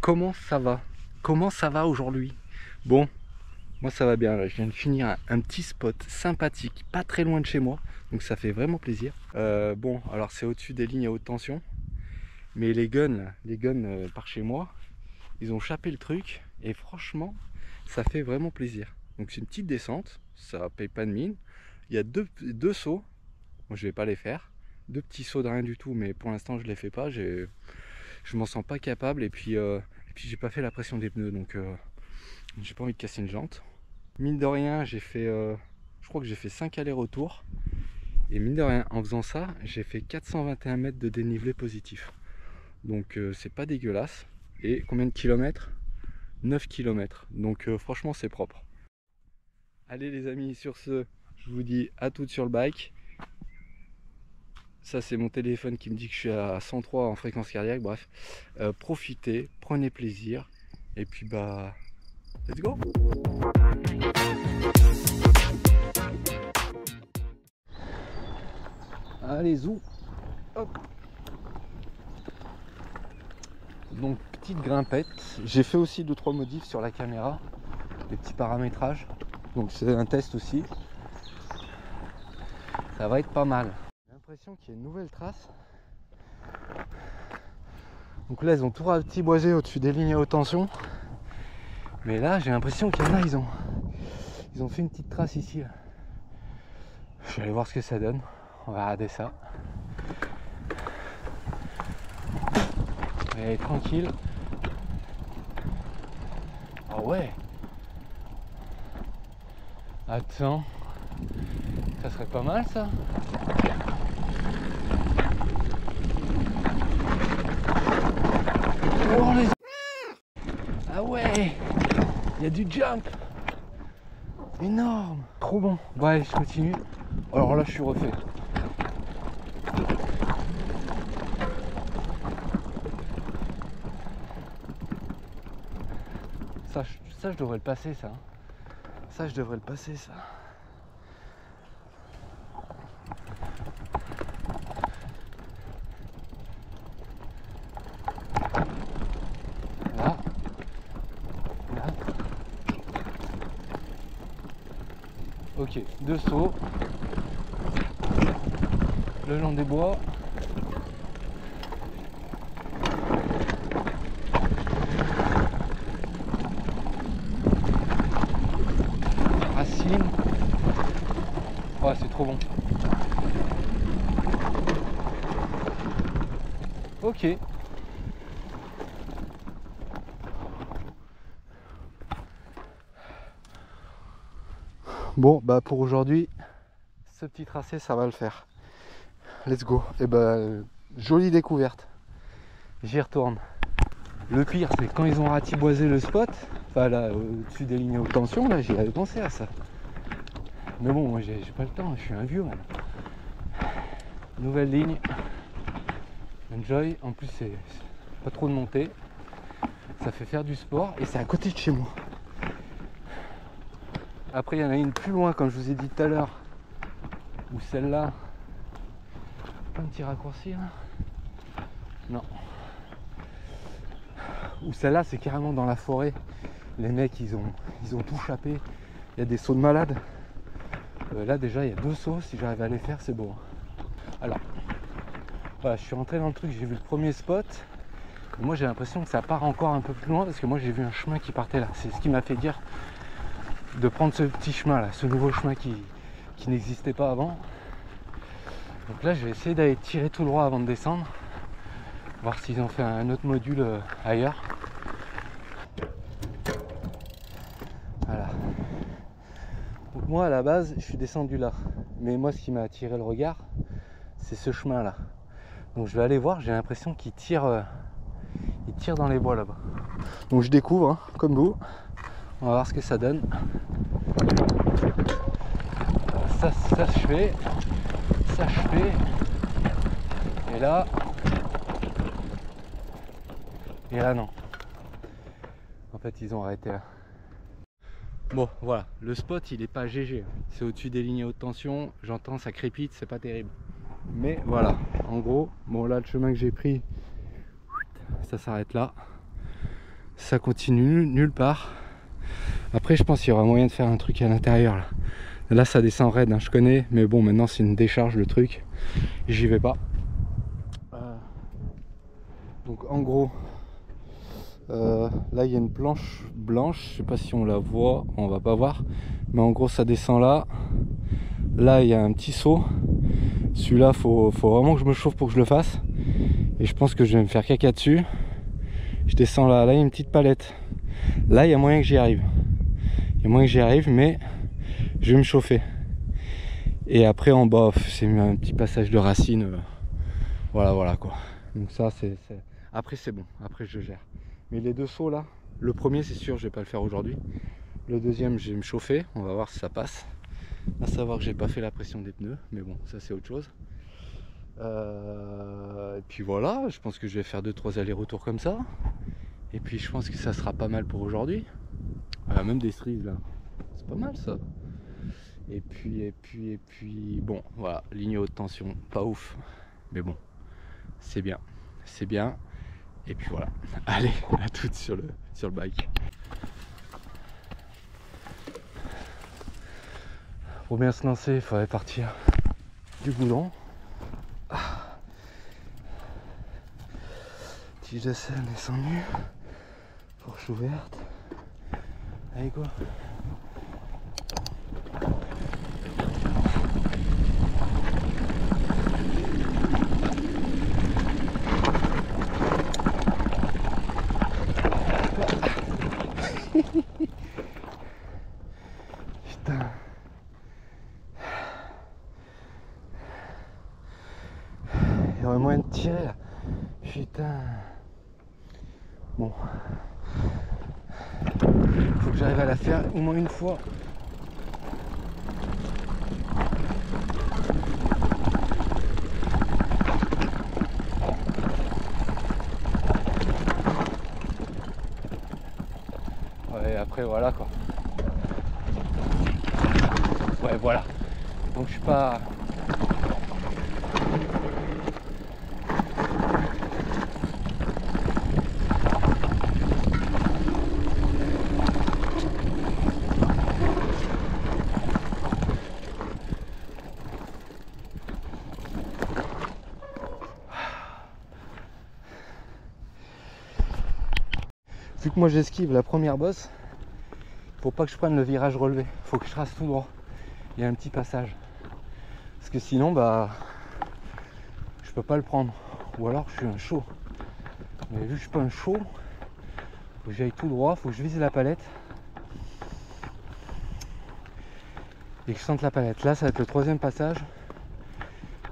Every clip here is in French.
comment ça va? Comment ça va aujourd'hui? Bon, moi ça va bien, là. Je viens de finir un petit spot sympathique, pas très loin de chez moi, donc ça fait vraiment plaisir. Bon, alors c'est au-dessus des lignes à haute tension, mais les guns par chez moi, ils ont chapé le truc, et franchement, ça fait vraiment plaisir. Donc c'est une petite descente, ça paye pas de mine. Il y a deux sauts, moi je vais pas les faire. Deux petits sauts de rien du tout, mais pour l'instant je les fais pas, je m'en sens pas capable, et puis j'ai pas fait la pression des pneus, donc j'ai pas envie de casser une jante. Mine de rien, j'ai fait, je crois que j'ai fait 5 allers-retours, et mine de rien, en faisant ça, j'ai fait 421 mètres de dénivelé positif. Donc c'est pas dégueulasse. Et combien de kilomètres? 9 km. Donc franchement c'est propre. Allez les amis, sur ce, je vous dis à toutes sur le bike. Ça c'est mon téléphone qui me dit que je suis à 103 en fréquence cardiaque. Bref, profitez, prenez plaisir, et puis bah let's go. Allez zou. Hop. Donc petite grimpette. J'ai fait aussi 2-3 modifs sur la caméra, des petits paramétrages. Donc c'est un test aussi. Ça va être pas mal. J'ai l'impression qu'il y a une nouvelle trace. Donc là ils ont tout ratiboisé au-dessus des lignes à haute tension. Mais là j'ai l'impression qu'il y en a, ils ont fait une petite trace ici. Je vais aller voir ce que ça donne. On va regarder ça. Allez, tranquille. Ah ouais. Attends. Ça serait pas mal ça. Oh, les... Ah ouais. Il y a du jump. Énorme. Trop bon. Bon allez, je continue. Alors là je suis refait. Ça je devrais le passer ça. Ça je devrais le passer ça. Là. Là. Ok, 2 sauts. Le long des bois. Racine. Oh, c'est trop bon. Ok. Bon, bah pour aujourd'hui, ce petit tracé, ça va le faire. Let's go. Et bah, jolie découverte. J'y retourne. Le pire, c'est quand ils ont ratiboisé le spot, enfin là, au-dessus des lignes haute tension, là, j'y avais pensé à ça. Mais bon, moi, j'ai pas le temps, je suis un vieux, man. Nouvelle ligne. Enjoy. En plus, c'est pas trop de montée. Ça fait faire du sport et c'est à côté de chez moi. Après, il y en a une plus loin, comme je vous ai dit tout à l'heure, où celle-là, pas un petit raccourci là. Non. Où celle-là, c'est carrément dans la forêt. Les mecs, ils ont tout chapé. Il y a des sauts de malade. Là, déjà, il y a 2 sauts. Si j'arrive à les faire, c'est beau. Alors, voilà, je suis rentré dans le truc. J'ai vu le premier spot. Et moi, j'ai l'impression que ça part encore un peu plus loin parce que moi, j'ai vu un chemin qui partait là. C'est ce qui m'a fait dire de prendre ce petit chemin là, ce nouveau chemin qui n'existait pas avant. Donc là, je vais essayer d'aller tirer tout droit avant de descendre. Voir s'ils ont fait un autre module ailleurs. Voilà. Donc moi à la base je suis descendu là. Mais moi ce qui m'a attiré le regard, c'est ce chemin là. Donc je vais aller voir, j'ai l'impression qu'il tire dans les bois là-bas. Donc je découvre, hein, comme vous. On va voir ce que ça donne. Ça je fais. Ça je fais. Et là. Et là non. En fait ils ont arrêté là. Bon voilà, le spot il est pas GG. C'est au-dessus des lignes à haute tension. J'entends ça crépite, c'est pas terrible. Mais voilà, en gros, bon là le chemin que j'ai pris, ça s'arrête là. Ça continue nulle part. Après je pense qu'il y aura moyen de faire un truc à l'intérieur là. Là ça descend raide, hein, je connais, mais bon maintenant c'est une décharge le truc. J'y vais pas. Donc en gros, là il y a une planche blanche, je sais pas si on la voit, on va pas voir. Mais en gros ça descend là. Là il y a un petit saut. Celui-là faut vraiment que je me chauffe pour que je le fasse. Et je pense que je vais me faire caca dessus. Je descends là, là il y a une petite palette. Là il y a moyen que j'y arrive. Il y a moyen que j'y arrive, mais je vais me chauffer. Et après en bas, c'est un petit passage de racines. Voilà quoi. Donc ça c'est... Après c'est bon, après je gère. Mais les deux sauts là, le premier c'est sûr je vais pas le faire aujourd'hui. Le deuxième je vais me chauffer, on va voir si ça passe. À savoir que j'ai pas fait la pression des pneus, mais bon ça c'est autre chose. Et puis voilà, je pense que je vais faire 2-3 allers-retours comme ça. Et puis je pense que ça sera pas mal pour aujourd'hui. Même des strides là, c'est pas mal ça. Et puis bon voilà, ligne haute tension, pas ouf, mais bon, c'est bien, c'est bien. Et puis voilà, allez, à toutes sur le bike. Pour bien se lancer, il faudrait partir du goudron. Tige de scène descendue, fourche ouverte. Allez go. Putain. Il y aurait moyen de tirer là. Putain. Bon. Faut que j'arrive à la faire au moins une fois. Ouais, après voilà quoi. Ouais voilà. Donc je suis pas... Vu que moi j'esquive la première bosse, faut pas que je prenne le virage relevé, faut que je trace tout droit. Il y a un petit passage. Parce que sinon bah je peux pas le prendre. Ou alors je suis un chaud. Mais vu que je suis pas un chaud, faut que j'aille tout droit, faut que je vise la palette. Et que je sente la palette. Là ça va être le troisième passage.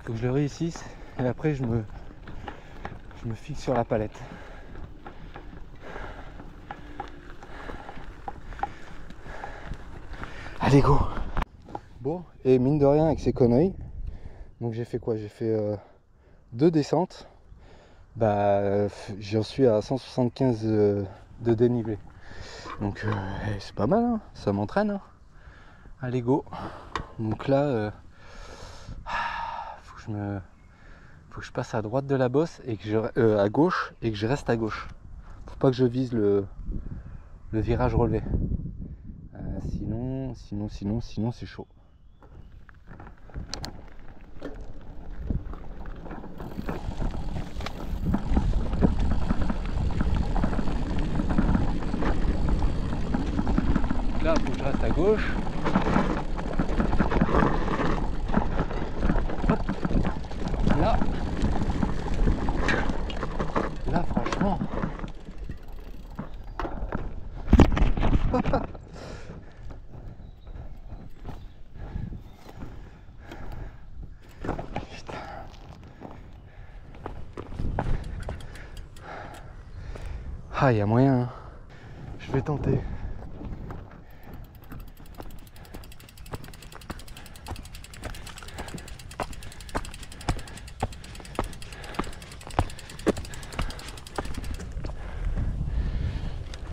Faut que je le réussisse. Et après je me fixe sur la palette. Allez go. Bon, et mine de rien avec ces conneries, donc j'ai fait quoi? J'ai fait 2 descentes. Bah j'en suis à 175 de dénivelé. Donc c'est pas mal, hein, ça m'entraîne. Hein. Allez go. Donc là, faut que je passe à droite de la bosse et que à gauche et que je reste à gauche. Faut pas que je vise le virage relevé. Sinon c'est chaud. Là, faut que je reste à gauche. Hop. Là, franchement. Putain. Ah, il y a moyen. Hein. Je vais tenter.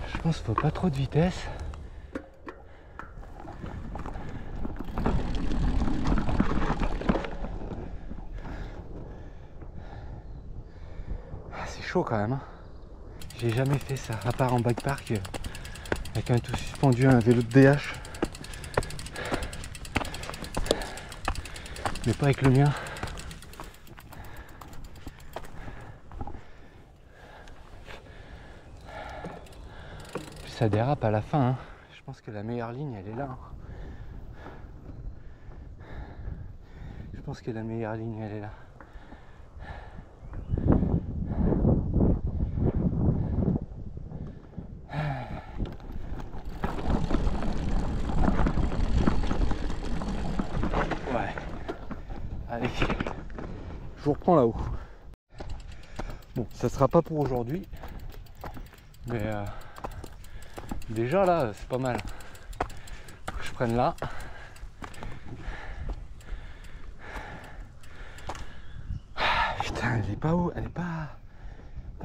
Je pense qu'il faut pas trop de vitesse. Ah, c'est chaud quand même. Hein. J'ai jamais fait ça, à part en bikepark avec un tout suspendu, un vélo de DH. Mais pas avec le mien. Puis ça dérape à la fin, hein. Je pense que la meilleure ligne elle est là, hein. Je pense que la meilleure ligne elle est là. Ouais. Allez, je vous reprends là-haut. Bon, ça sera pas pour aujourd'hui, mais déjà là, c'est pas mal. Faut que je prenne là. Putain, elle est pas haut, elle est pas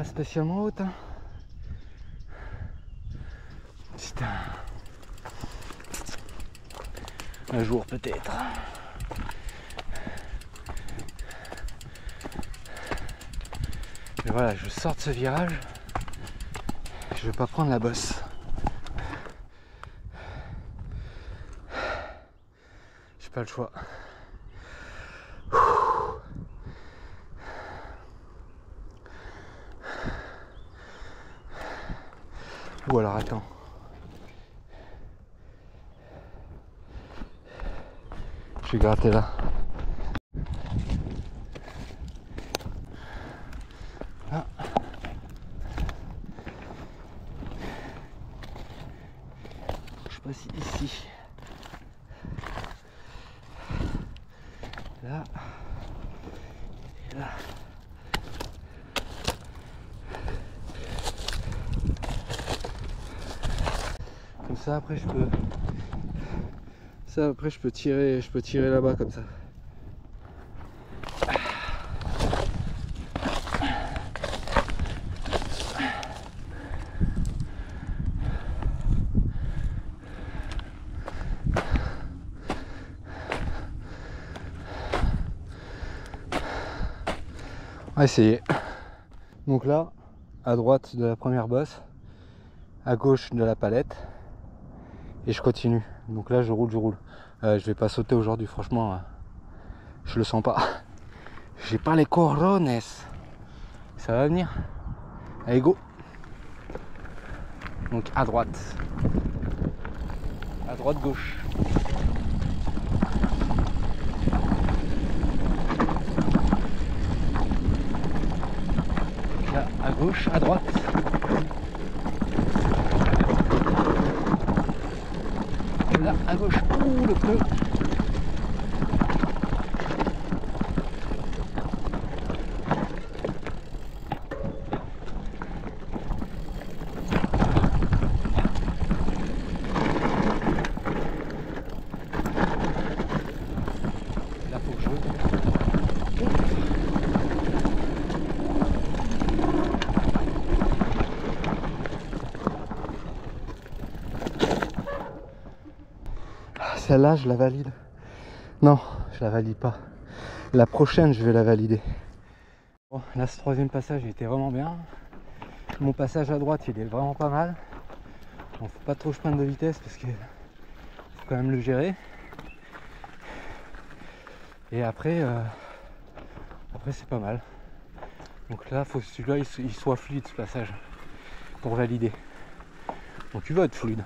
spécialement haute, hein. Putain. Un jour peut-être. Mais voilà, je sors de ce virage. Je vais pas prendre la bosse. J'ai pas le choix. Ou alors attends. Je vais gratter là. Là. Je passe ici. Là. Et là. Comme ça après je peux. Ça après je peux tirer là-bas comme ça. On va essayer. Donc là, à droite de la première bosse, à gauche de la palette, et je continue. Donc là je roule. Je vais pas sauter aujourd'hui, franchement, je le sens pas. J'ai pas les corones. Ça va venir. Allez go. Donc à droite. À droite gauche. Là, à gauche, à droite. Là, à gauche. Ouh, le pneu. Là, faut que je... Celle-là, je la valide. Non, je la valide pas. La prochaine, je vais la valider. Bon, là, ce troisième passage, il était vraiment bien. Mon passage à droite, il est vraiment pas mal. Bon, faut pas trop que je prenne de vitesse parce que faut quand même le gérer. Et après, après c'est pas mal. Donc là, faut que celui-là, il soit fluide ce passage pour valider. Donc il va être fluide.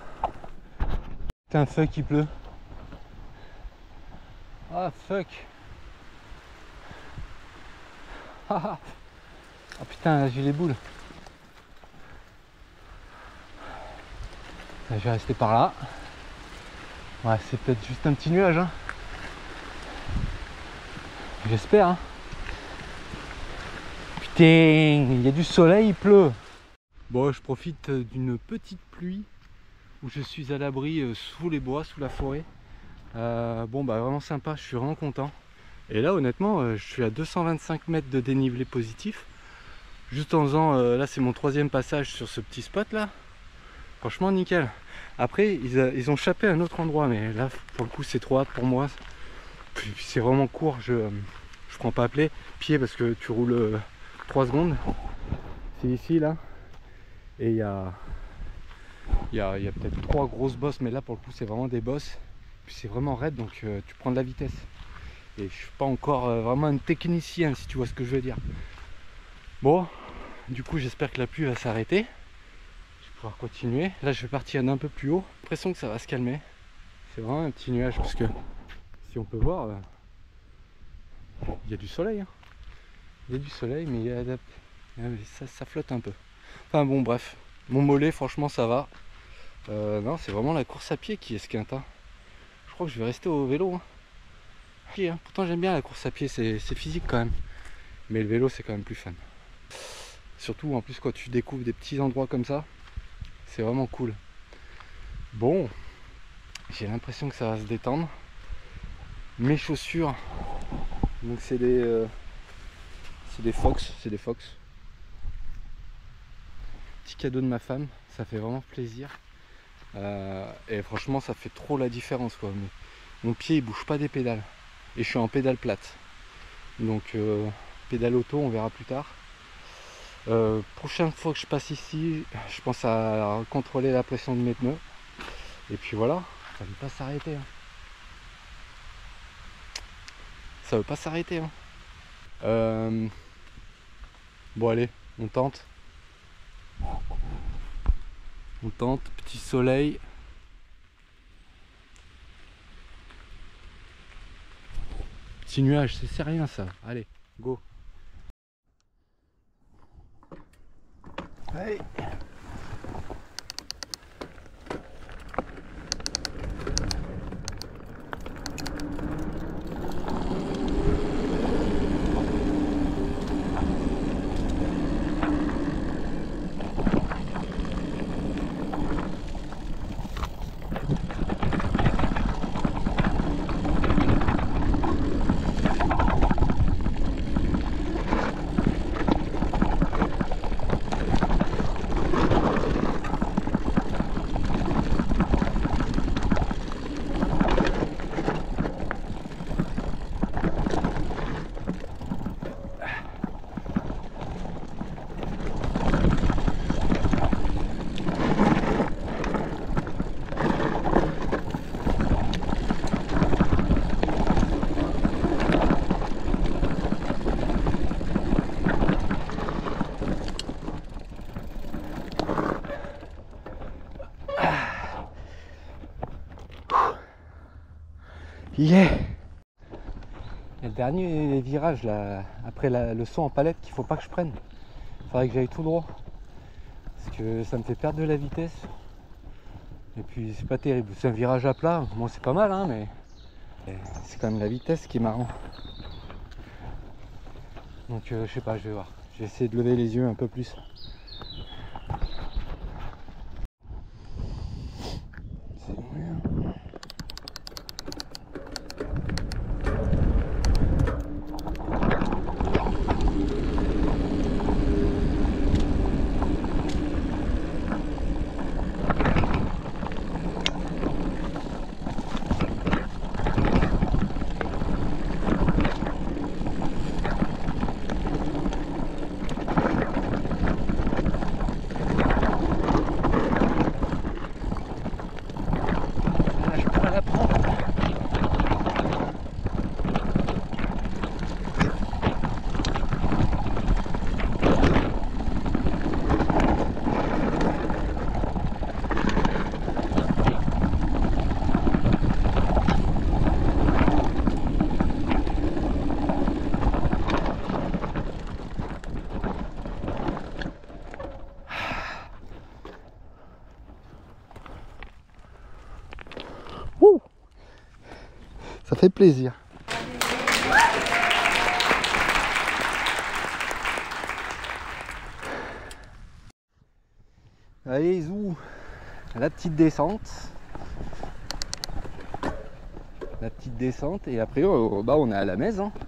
Putain, fuck, il pleut. Ah fuck. Ah putain, j'ai les boules. Je vais rester par là. Ouais, c'est peut-être juste un petit nuage, hein. J'espère, hein. Putain, il y a du soleil, il pleut. Bon, je profite d'une petite pluie où je suis à l'abri sous les bois, sous la forêt. Bon, bah vraiment sympa, je suis vraiment content. Et là, honnêtement, je suis à 225 mètres de dénivelé positif. Juste en faisant, là c'est mon troisième passage sur ce petit spot là. Franchement nickel. Après ils ont chapé à un autre endroit, mais là pour le coup c'est trop hâte pour moi. Puis c'est vraiment court, je prends pas pied parce que tu roules 3 secondes. C'est ici là. Et il y a peut-être 3 grosses bosses, mais là pour le coup c'est vraiment des bosses. Puis c'est vraiment raide, donc tu prends de la vitesse. Et je suis pas encore vraiment un technicien, si tu vois ce que je veux dire. Bon, du coup j'espère que la pluie va s'arrêter. Je vais pouvoir continuer. Là je vais partir d'un peu plus haut. J'ai l'impression que ça va se calmer. C'est vraiment un petit nuage parce que si on peut voir, il y a du soleil. Hein. Il y a du soleil, mais ça flotte un peu. Enfin bon, bref. Mon mollet, franchement, ça va. Non, c'est vraiment la course à pied qui est esquinte. Hein. Je crois que je vais rester au vélo. Hein. Hein. Pourtant, j'aime bien la course à pied, c'est physique quand même. Mais le vélo, c'est quand même plus fun. Surtout, en plus, quand tu découvres des petits endroits comme ça, c'est vraiment cool. Bon, j'ai l'impression que ça va se détendre. Mes chaussures, donc c'est des Fox, Petit cadeau de ma femme, ça fait vraiment plaisir. Et franchement, ça fait trop la différence, quoi. Mais mon pied, il bouge pas des pédales. Et je suis en pédale plate. Donc, pédale auto, on verra plus tard. Prochaine fois que je passe ici, je pense à contrôler la pression de mes pneus. Et puis voilà, ça ne veut pas s'arrêter. Hein. Ça veut pas s'arrêter. Hein. Bon allez, on tente. On tente, petit soleil. Petit nuage, c'est rien ça. Allez, go. Allez. Yeah. Et le dernier virage là, après le saut en palette qu'il faut pas que je prenne. Il faudrait que j'aille tout droit. Parce que ça me fait perdre de la vitesse. Et puis c'est pas terrible. C'est un virage à plat. Bon c'est pas mal hein, mais c'est quand même la vitesse qui est marrant. Donc je sais pas, je vais voir. Je vais essayer de lever les yeux un peu plus. C'est moyen. Ça fait plaisir. Allez, zou, la petite descente. La petite descente et après on est à la maison. Hein.